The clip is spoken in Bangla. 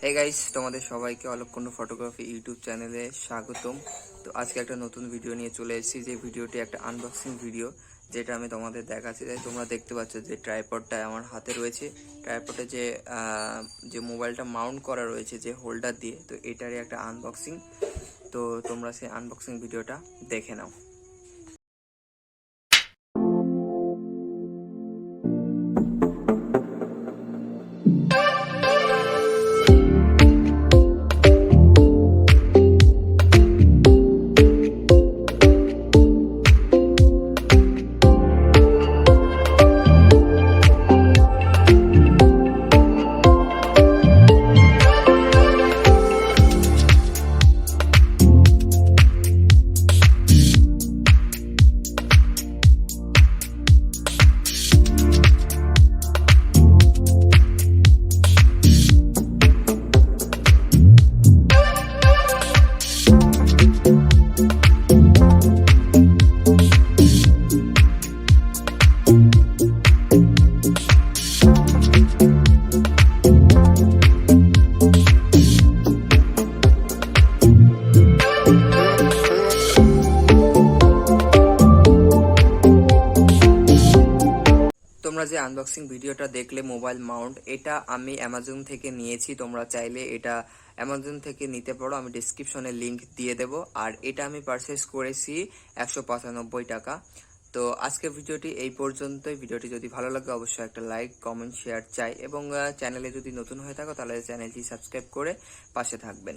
হে গাইস, তোমাদের সবাইকে অলক্ষুণ্ড ফটোগ্রাফি ইউটিউব চ্যানেলে স্বাগতম। তো আজকে একটা নতুন ভিডিও নিয়ে চলে এসেছি। যে ভিডিওটি একটা আনবক্সিং ভিডিও, যেটা আমি তোমাদের দেখাচ্ছি। তাই তোমরা দেখতে পাচ্ছ যে ট্রাইপডটা আমার হাতে রয়েছে। ট্রাইপডে যে মোবাইলটা মাউন্ট করা রয়েছে যে হোল্ডার দিয়ে, তো এটারই একটা আনবক্সিং। তো তোমরা সেই আনবক্সিং ভিডিওটা দেখে নাও। তোমরা যে আনবক্সিং ভিডিওটা দেখলে মোবাইল মাউন্ট, এটা আমি অ্যামাজন থেকে নিয়েছি। তোমরা চাইলে এটা অ্যামাজন থেকে নিতে পারো, আমি ডিসক্রিপশনে লিংক দিয়ে দেবো। আর এটা আমি পারচেস করেছি 195 টাকা। তো আজকের ভিডিওটি এই পর্যন্তই। ভিডিওটি যদি ভালো লাগে অবশ্যই একটা লাইক, কমেন্ট, শেয়ার চাই, এবং চ্যানেলে যদি নতুন হয়ে থাকো তাহলে চ্যানেলটি সাবস্ক্রাইব করে পাশে থাকবেন।